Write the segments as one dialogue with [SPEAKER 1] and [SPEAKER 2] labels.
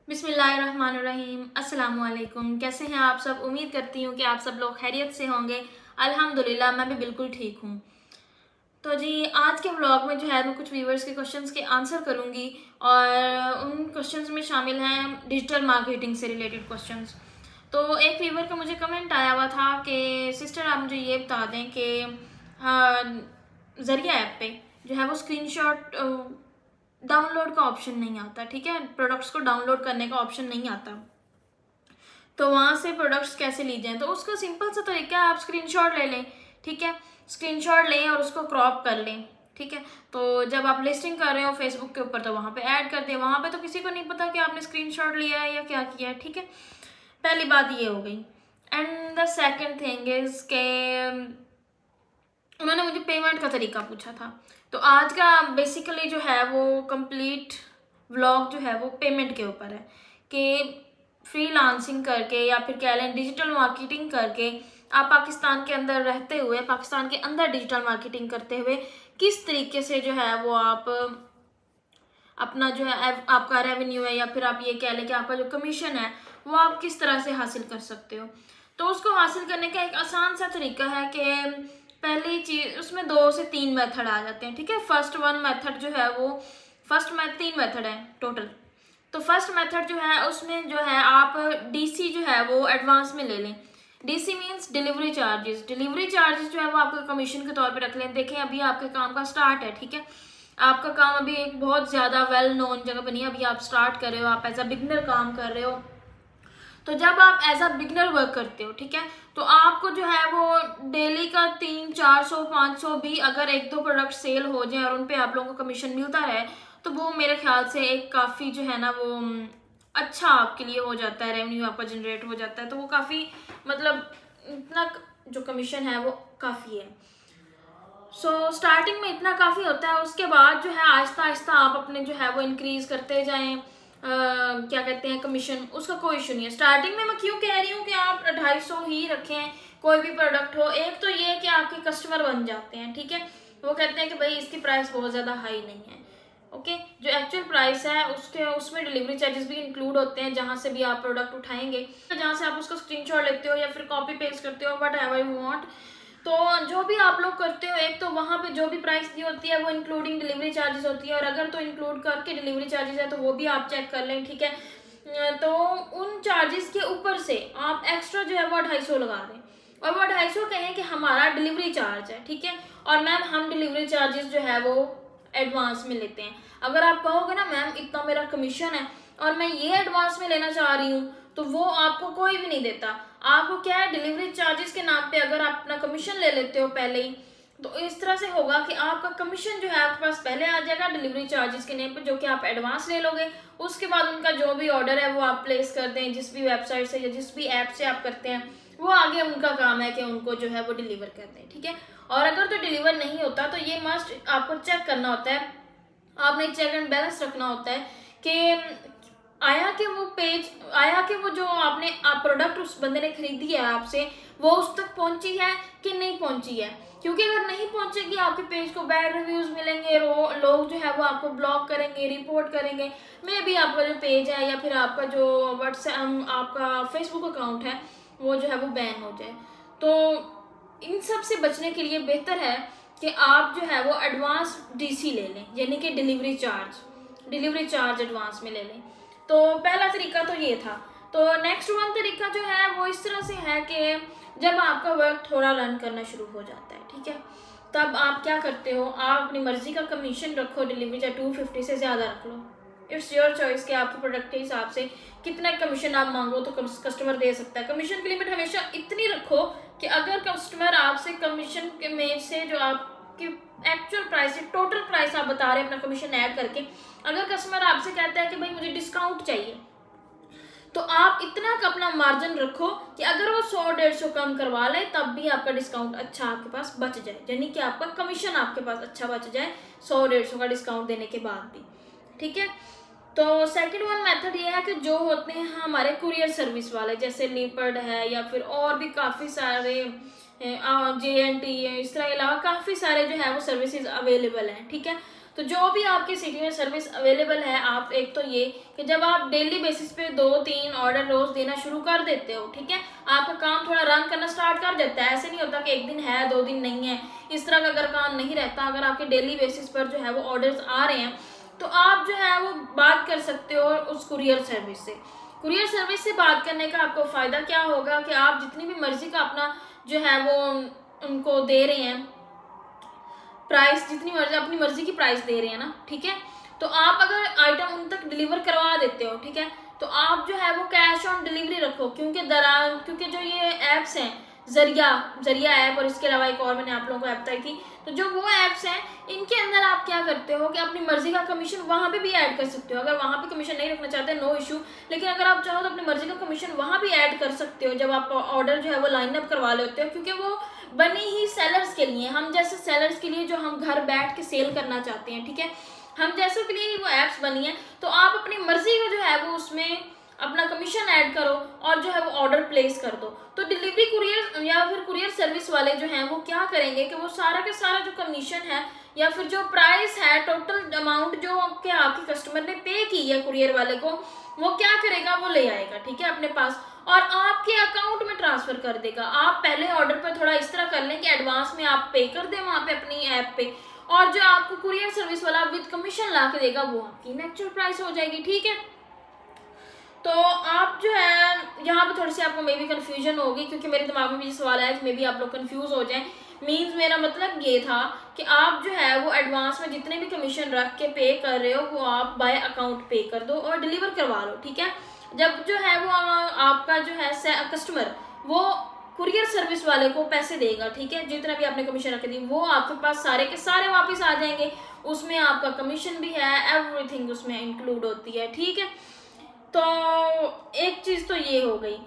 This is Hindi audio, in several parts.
[SPEAKER 1] बिस्मिल्लाहिर्रहमानिर्रहीम। अस्सलाम वालेकुम। कैसे हैं आप सब? उम्मीद करती हूँ कि आप सब लोग खैरियत से होंगे। अल्हम्दुलिल्लाह मैं भी बिल्कुल ठीक हूँ। तो जी आज के व्लॉग में जो है मैं कुछ व्यूवर्स के क्वेश्चंस के आंसर करूँगी और उन क्वेश्चंस में शामिल हैं डिजिटल मार्केटिंग से रिलेटेड क्वेश्चंस। तो एक व्यूवर का मुझे कमेंट आया हुआ था कि सिस्टर आप मुझे ये बता दें कि हाँ, ज़रिया ऐप पे जो है वो स्क्रीनशॉट डाउनलोड का ऑप्शन नहीं आता। ठीक है, प्रोडक्ट्स को डाउनलोड करने का ऑप्शन नहीं आता, तो वहाँ से प्रोडक्ट्स कैसे ली जाएं? तो उसका सिंपल सा तरीका है, आप स्क्रीनशॉट ले लें। ठीक है, स्क्रीनशॉट लें और उसको क्रॉप कर लें। ठीक है, तो जब आप लिस्टिंग कर रहे हो फेसबुक के ऊपर तो वहाँ पे ऐड कर दें। वहाँ पे तो किसी को नहीं पता कि आपने स्क्रीनशॉट लिया है या क्या किया है। ठीक है, पहली बात ये हो गई। And the second thing is के उन्होंने मुझे पेमेंट का तरीका पूछा था। तो आज का बेसिकली जो है वो कंप्लीट व्लॉग जो है वो पेमेंट के ऊपर है कि फ्रीलांसिंग करके या फिर कह लें डिजिटल मार्केटिंग करके आप पाकिस्तान के अंदर रहते हुए, पाकिस्तान के अंदर डिजिटल मार्केटिंग करते हुए किस तरीके से जो है वो आप अपना जो है आपका रेवेन्यू है या फिर आप ये कह लें कि आपका जो कमीशन है वो आप किस तरह से हासिल कर सकते हो। तो उसको हासिल करने का एक आसान सा तरीका है कि पहली चीज उसमें 2 से 3 मेथड आ जाते हैं। ठीक है, फर्स्ट वन मेथड जो है वो तीन मेथड है टोटल। तो फर्स्ट मेथड जो है उसमें जो है आप डीसी जो है वो एडवांस में ले लें। DC means delivery charges. Delivery charges जो है वो आपका कमीशन के तौर पे रख लें। देखें अभी आपके काम का स्टार्ट है। ठीक है, आपका काम अभी एक बहुत ज़्यादा वेल नोन जगह पर नहीं है, अभी आप स्टार्ट कर रहे हो, आप एज अ बिगनर काम कर रहे हो। तो जब आप एज अ बिगनर वर्क करते हो, ठीक है, तो आपको जो है वो डेली का 300-400-500 भी अगर 1-2 प्रोडक्ट सेल हो जाए और उन पे आप लोगों को कमीशन मिलता रहे तो वो मेरे ख्याल से एक काफ़ी जो है ना वो अच्छा आपके लिए हो जाता है, रेवेन्यू आपका जनरेट हो जाता है। तो वो काफ़ी मतलब इतना जो कमीशन है वो काफ़ी है। स्टार्टिंग में इतना काफ़ी होता है, उसके बाद जो है आहिस्ता आहिस्ता आप अपने जो है वो इंक्रीज करते जाएं। क्या कहते हैं कमीशन, उसका कोई इशू नहीं है। स्टार्टिंग में मैं क्यों कह रही हूँ कि आप 250 ही रखें कोई भी प्रोडक्ट हो। एक तो ये कि आपके कस्टमर बन जाते हैं। ठीक है, वो कहते हैं कि भाई इसकी प्राइस बहुत ज़्यादा हाई नहीं है। ओके, जो एक्चुअल प्राइस है उसमें डिलीवरी चार्जेस भी इंक्लूड होते हैं जहाँ से भी आप प्रोडक्ट उठाएंगे, जहाँ से आप उसका स्क्रीनशॉट लेते हो या फिर कॉपी पेस्ट करते हो, वट एवर यू वांट। तो जो भी आप लोग करते हो एक तो वहाँ पे जो भी प्राइस दी होती है वो इंक्लूडिंग डिलीवरी चार्जेस होती है, और अगर तो इंक्लूड करके डिलीवरी चार्जेस है तो वो भी आप चेक कर लें। ठीक है, तो उन चार्जेस के ऊपर से आप एक्स्ट्रा जो है वो 250 लगा दें, और वो 250 कहें कि हमारा डिलीवरी चार्ज है। ठीक है, और मैम हम डिलीवरी चार्जेस जो है वो एडवांस में लेते हैं। अगर आप कहोगे ना मैम इतना मेरा कमीशन है और मैं ये एडवांस में लेना चाह रही हूँ, तो वो आपको कोई भी नहीं देता। आपको क्या है, डिलीवरी चार्जेस के नाम पे अगर आप अपना कमीशन ले लेते हो पहले ही, तो इस तरह से होगा कि आपका कमीशन जो है आपके पास पहले आ जाएगा डिलीवरी चार्जेस के नेम पे, जो कि आप एडवांस ले लोगे। उसके बाद उनका जो भी ऑर्डर है वो आप प्लेस कर दें, जिस भी वेबसाइट से या जिस भी ऐप से आप करते हैं, वो आगे उनका काम है कि उनको जो है वो डिलीवर कर दें। ठीक है, और अगर तो डिलीवर नहीं होता तो ये मस्ट आपको चेक करना होता है, आपने चेक एंड बैलेंस रखना होता है कि आया कि वो पेज आया कि वो जो आपने आप प्रोडक्ट उस बंदे ने खरीदी है आपसे वो उस तक पहुंची है कि नहीं पहुंची है। क्योंकि अगर नहीं पहुंचेगी आपके पेज को बैड रिव्यूज मिलेंगे, लोग जो है वो आपको ब्लॉक करेंगे, रिपोर्ट करेंगे। मे बी आपका जो पेज है या फिर आपका जो व्हाट्सएप आपका फेसबुक अकाउंट है वो जो है वो बैन हो जाए। तो इन सब से बचने के लिए बेहतर है कि आप जो है वो एडवांस डीसी ले लें, यानी कि डिलीवरी चार्ज एडवांस में ले लें। तो पहला तरीका तो ये था। तो नेक्स्ट वन तरीका जो है वो इस तरह से है कि जब आपका वर्क थोड़ा रन करना शुरू हो जाता है, ठीक है, तब आप क्या करते हो, आप अपनी मर्जी का कमीशन रखो, डिलीवरी चाहे 250 से ज़्यादा रख लो। इट्स योर चॉइस कि आपके प्रोडक्ट के हिसाब से कितना कमीशन आप मांगो तो कस्टमर दे सकता है। कमीशन की लिमिट हमेशा इतनी रखो कि अगर कस्टमर आपसे कमीशन के में से जो आपकी एक्चुअल प्राइस है, टोटल प्राइस आप बता रहे हैं अपना कमीशन ऐड करके, अगर कस्टमर आपसे कहता है कि भाई मुझे डिस्काउंट चाहिए, तो आप इतना का अपना मार्जिन रखो कि अगर वो 100-150 कम करवा ले तब भी आपका डिस्काउंट अच्छा आपके पास बच जाए, यानी कि आपका कमीशन आपके पास अच्छा बच जाए 100-150 का डिस्काउंट देने के बाद भी। ठीक है, तो सेकंड वन मेथड ये है कि जो होते हैं हमारे कुरियर सर्विस वाले, जैसे लिपर्ड है या फिर और भी काफ़ी सारे JNT है, इस तरह के अलावा काफ़ी सारे जो है वो सर्विसेज अवेलेबल हैं। ठीक है, तो जो भी आपकी सिटी में सर्विस अवेलेबल है, आप एक तो ये कि जब आप डेली बेसिस पे 2-3 ऑर्डर रोज देना शुरू कर देते हो, ठीक है, आपका काम थोड़ा रन करना स्टार्ट कर देता है। ऐसे नहीं होता कि एक दिन है 2 दिन नहीं है, इस तरह का अगर काम नहीं रहता। अगर आपके डेली बेसिस पर जो है वो ऑर्डर्स आ रहे हैं तो आप जो है वो बात कर सकते हो उस कुरियर सर्विस से। कुरियर सर्विस से बात करने का आपको फ़ायदा क्या होगा कि आप जितनी भी मर्जी का अपना जो है वो उनको दे रहे हैं प्राइस, जितनी मर्जी अपनी मर्जी की प्राइस दे रहे हैं ना, ठीक है, तो आप अगर आइटम उन तक डिलीवर करवा देते हो, ठीक है, तो आप जो है वो कैश ऑन डिलीवरी रखो। क्योंकि जो ये ऐप्स हैं जरिया ऐप और इसके अलावा एक और मैंने आप लोगों को ऐप बताई थी, तो जो वो ऐप्स हैं इनके अंदर आप क्या करते हो कि अपनी मर्जी का कमीशन वहाँ पे भी ऐड कर सकते हो। अगर वहाँ पे कमीशन नहीं रखना चाहते नो इशू, लेकिन अगर आप चाहो तो अपनी मर्जी का कमीशन वहाँ भी ऐड कर सकते हो जब आप ऑर्डर जो है वो लाइन अप करवा लेते हो, क्योंकि वो बनी ही सेलर्स के लिए, हम जैसे सेलर्स के लिए जो हम घर बैठ के सेल करना चाहते हैं, ठीक है, हम जैसों के लिए वो ऐप्स बनी है। तो आप अपनी मर्जी का जो है वो उसमें अपना कमीशन ऐड करो और जो है वो ऑर्डर प्लेस कर दो। तो डिलीवरी कुरियर या फिर कुरियर सर्विस वाले जो हैं वो क्या करेंगे कि वो सारा के सारा जो कमीशन है या फिर जो प्राइस है, टोटल अमाउंट जो कि आपके कस्टमर ने पे की है कुरियर वाले को, वो क्या करेगा, वो ले आएगा, ठीक है, अपने पास और आपके अकाउंट में ट्रांसफर कर देगा। आप पहले ऑर्डर पर थोड़ा इस तरह कर लें कि एडवांस में आप पे कर दें वहाँ पे अपनी ऐप पे, और जो आपको कुरियर सर्विस वाला विद कमीशन ला के देगा वो आपकी नेचुरल प्राइस हो जाएगी, ठीक है। तो आप जो है यहाँ पे थोड़ी सी आपको मे बी कन्फ्यूजन होगी, क्योंकि मेरे दिमाग में भी सवाल आया कि मे बी आप लोग कन्फ्यूज हो जाएं। मीन्स मेरा मतलब ये था कि आप जो है वो एडवांस में जितने भी कमीशन रख के पे कर रहे हो वो आप बाय अकाउंट पे कर दो और डिलीवर करवा लो, ठीक है। जब जो है वो आपका जो है कस्टमर वो कुरियर सर्विस वाले को पैसे देगा, ठीक है, जितना भी आपने कमीशन रख दी वो आपके पास सारे के सारे वापस आ जाएंगे। उसमें आपका कमीशन भी है, एवरीथिंग उसमें इंक्लूड होती है, ठीक है। तो एक चीज़ तो ये हो गई।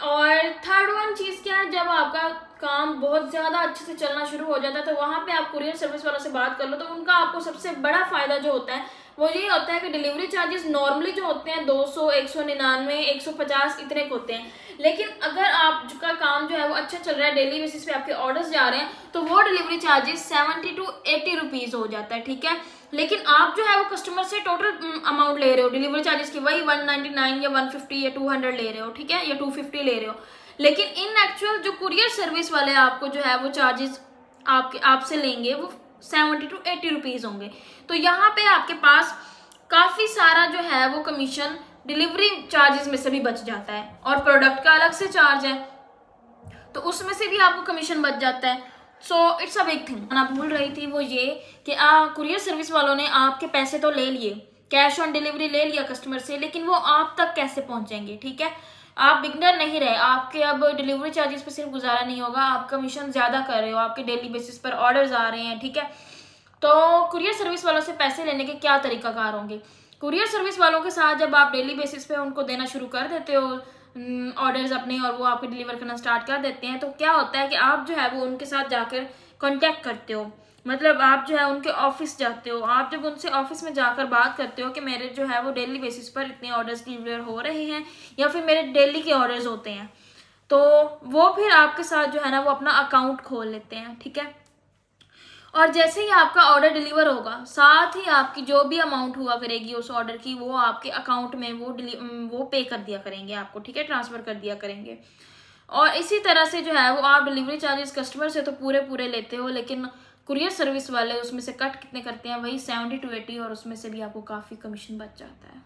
[SPEAKER 1] और थर्ड वन चीज़ क्या है, जब आपका काम बहुत ज़्यादा अच्छे से चलना शुरू हो जाता है तो वहाँ पे आप कुरियर सर्विस वालों से बात कर लो, तो उनका आपको सबसे बड़ा फ़ायदा जो होता है वो ये होता है कि डिलीवरी चार्जेस नॉर्मली जो होते हैं 200, 199, 150 इतने के होते हैं। लेकिन अगर आपका काम जो है वो अच्छा चल रहा है, डेली बेसिस पे आपके ऑर्डर्स जा रहे हैं, तो वो डिलीवरी चार्जेस 70 to 80 रुपीज़ हो जाता है, ठीक है। लेकिन आप जो है वो कस्टमर से टोटल अमाउंट ले रहे हो डिलीवरी चार्जेस की, वही 199 या 150 या 200 ले रहे हो, ठीक है, या 250 ले रहे हो। लेकिन इन एक्चुअल जो कुरियर सर्विस वाले आपको जो है वो चार्जेस आपसे लेंगे वो 70 to 80 रुपीज़ होंगे। तो यहाँ पे आपके पास काफ़ी सारा जो है वो कमीशन डिलीवरी चार्जेस में से भी बच जाता है, और प्रोडक्ट का अलग से चार्ज है तो उसमें से भी आपको कमीशन बच जाता है। So it's a big thing. मैं भूल रही थी वो ये कि कुरियर सर्विस वालों ने आपके पैसे तो ले लिए, कैश ऑन डिलीवरी ले लिया कस्टमर से, लेकिन वो आप तक कैसे पहुंचेंगे, ठीक है। आप बिगनर नहीं रहे, आपके अब डिलीवरी चार्जेस पे सिर्फ गुजारा नहीं होगा, आप कमीशन ज़्यादा कर रहे हो, आपके डेली बेसिस पर ऑर्डर्स आ रहे हैं, ठीक है। तो कुरियर सर्विस वालों से पैसे लेने के क्या तरीकाकार होंगे। कुरियर सर्विस वालों के साथ जब आप डेली बेसिस पे उनको देना शुरू कर देते हो ऑर्डर्स अपने, और वो आपको डिलीवर करना स्टार्ट कर देते हैं, तो क्या होता है कि आप जो है वो उनके साथ जाकर कांटेक्ट करते हो, मतलब आप जो है उनके ऑफिस जाते हो। आप जब उनसे ऑफिस में जाकर बात करते हो कि मेरे जो है वो डेली बेसिस पर इतने ऑर्डर्स डिलीवर हो रहे हैं या फिर मेरे डेली के ऑर्डर्स होते हैं, तो वो फिर आपके साथ जो है ना वो अपना अकाउंट खोल लेते हैं, ठीक है। और जैसे ही आपका ऑर्डर डिलीवर होगा, साथ ही आपकी जो भी अमाउंट हुआ करेगी उस ऑर्डर की, वो आपके अकाउंट में वो पे कर दिया करेंगे आपको, ठीक है, ट्रांसफ़र कर दिया करेंगे। और इसी तरह से जो है वो आप डिलीवरी चार्जेस कस्टमर से तो पूरे लेते हो, लेकिन कुरियर सर्विस वाले उसमें से कट कितने करते हैं, वही 70 to 80, और उसमें से भी आपको काफ़ी कमीशन बच जाता है।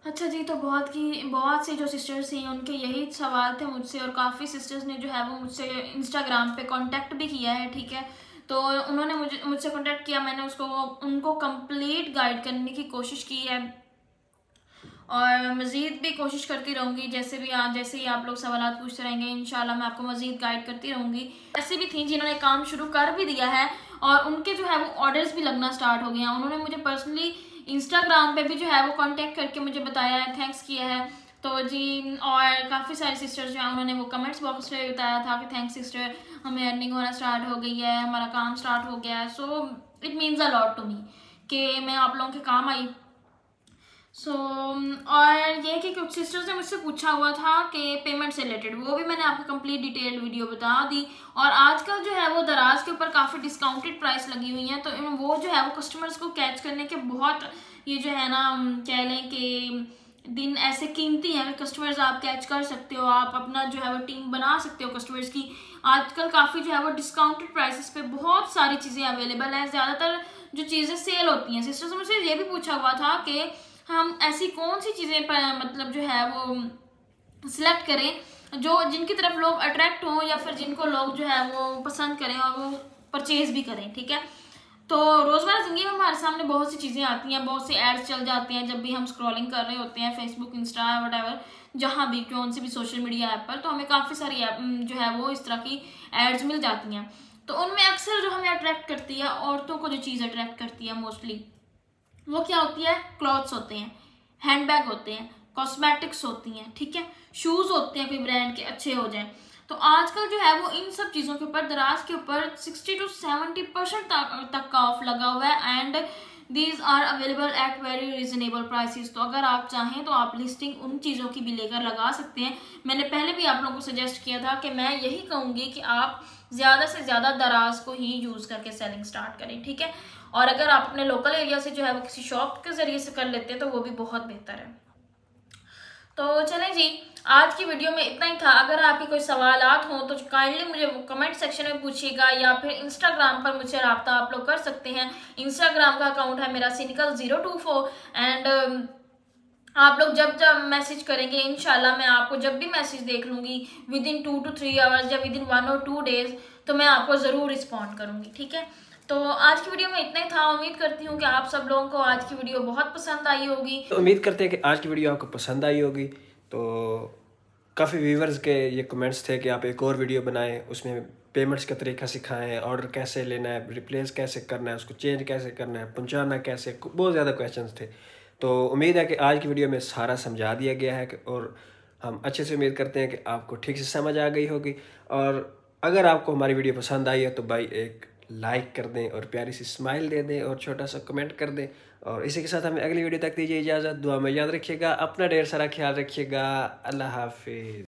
[SPEAKER 1] अच्छा जी, तो बहुत सी जो सिस्टर्स हैं उनके यही सवाल थे मुझसे, और काफ़ी सिस्टर्स ने जो है वो मुझसे इंस्टाग्राम पे कांटेक्ट भी किया है, ठीक है। तो उन्होंने मुझसे कांटेक्ट किया, मैंने उनको कंप्लीट गाइड करने की कोशिश की है, और मज़ीद भी कोशिश करती रहूँगी। जैसे ही आप लोग सवाल पूछते रहेंगे इंशाल्लाह मैं आपको मज़ीद गाइड करती रहूँगी। ऐसे भी थी जिन्होंने काम शुरू कर भी दिया है और उनके जो है वो ऑर्डर्स भी लगना स्टार्ट हो गए हैं। उन्होंने मुझे पर्सनली इंस्टाग्राम पे भी जो है वो कांटेक्ट करके मुझे बताया है, थैंक्स किया है। तो जी, और काफ़ी सारे सिस्टर्स जो हैं उन्होंने वो कमेंट्स बॉक्स में बताया था कि थैंक्स सिस्टर, हमें अर्निंग होना स्टार्ट हो गई है, हमारा काम स्टार्ट हो गया है। So it means a lot to me कि मैं आप लोगों के काम आई। और ये कि कुछ सिस्टर्स ने मुझसे पूछा हुआ था कि पेमेंट से रिलेटेड, वो भी मैंने आपको कंप्लीट डिटेल्ड वीडियो बता दी। और आजकल जो है वो दराज के ऊपर काफ़ी डिस्काउंटेड प्राइस लगी हुई हैं, तो वो जो है वो कस्टमर्स को कैच करने के बहुत ये जो है ना कह लें कि दिन ऐसे कीमती हैं कि कस्टमर्स आप कैच कर सकते हो, आप अपना जो है वो टीम बना सकते हो कस्टमर्स की। आजकल काफ़ी जो है वो डिस्काउंटेड प्राइसेस पे बहुत सारी चीज़ें अवेलेबल हैं। ज़्यादातर जो चीज़ें सेल होती हैं, सिस्टर्स ने मुझसे ये भी पूछा हुआ था कि हम ऐसी कौन सी चीज़ें मतलब जो है वो सिलेक्ट करें जो जिनकी तरफ लोग अट्रैक्ट हों या फिर जिनको लोग जो है वो पसंद करें और वो परचेज भी करें, ठीक है। तो रोज़मर्रा ज़िंदगी में हमारे सामने बहुत सी चीज़ें आती हैं, बहुत से एड्स चल जाते हैं जब भी हम स्क्रॉलिंग कर रहे होते हैं फेसबुक, इंस्टा, वटएवर, जहाँ भी कौन सी भी सोशल मीडिया ऐप पर, तो हमें काफ़ी सारी ऐप जो है वो इस तरह की एड्स मिल जाती हैं। तो उनमें अक्सर जो हमें अट्रैक्ट करती है, औरतों को जो चीज़ अट्रैक्ट करती है मोस्टली, वो क्या होती है? क्लॉथ्स होते हैं, हैंडबैग होते हैं, कॉस्मेटिक्स होती हैं, ठीक है, शूज़ होते हैं कोई ब्रांड के अच्छे हो जाएं। तो आजकल जो है वो इन सब चीज़ों के ऊपर दराज के ऊपर 60 to 70% तक का ऑफ लगा हुआ है and these are available at very reasonable prices. तो अगर आप चाहें तो आप लिस्टिंग उन चीज़ों की भी लेकर लगा सकते हैं। मैंने पहले भी आप लोगों को सजेस्ट किया था कि मैं यही कहूँगी कि आप ज़्यादा से ज़्यादा दराज को ही यूज़ करके सेलिंग स्टार्ट करें, ठीक है। और अगर आप अपने लोकल एरिया से जो है वो किसी शॉप के ज़रिए से कर लेते हैं तो वो भी बहुत बेहतर है। तो चलें जी, आज की वीडियो में इतना ही था। अगर आपके कोई सवालात हों तो काइंडली मुझे कमेंट सेक्शन में पूछिएगा या फिर इंस्टाग्राम पर मुझसे रब्ता आप लोग कर सकते हैं। इंस्टाग्राम का अकाउंट है मेरा cynical024 एंड आप लोग जब जब मैसेज करेंगे इंशाल्लाह मैं आपको जब भी मैसेज देख लूँगी विदिन 2 to 3 आवर्स या विदिन 1 or 2 days, तो मैं आपको ज़रूर रिस्पॉन्ड करूँगी, ठीक है। तो आज की वीडियो में इतना ही था। उम्मीद करती हूँ कि आप सब लोगों को आज की वीडियो बहुत पसंद आई होगी।
[SPEAKER 2] तो उम्मीद करते हैं कि आज की वीडियो आपको पसंद आई होगी। तो काफ़ी व्यूवर्स के ये कमेंट्स थे कि आप एक और वीडियो बनाएं, उसमें पेमेंट्स का तरीका सिखाएं, ऑर्डर कैसे लेना है, रिप्लेस कैसे करना है, उसको चेंज कैसे करना है, पहुंचाना कैसे, बहुत ज़्यादा क्वेश्चंस थे। तो उम्मीद है कि आज की वीडियो में सारा समझा दिया गया है और हम अच्छे से उम्मीद करते हैं कि आपको ठीक से समझ आ गई होगी। और अगर आपको हमारी वीडियो पसंद आई है तो भाई एक लाइक कर दें और प्यारी सी स्माइल दे दें और छोटा सा कमेंट कर दें। और इसी के साथ हमें अगली वीडियो तक दीजिए इजाज़त। दुआ में याद रखिएगा, अपना ढेर सारा ख्याल रखिएगा। अल्लाह हाफिज़।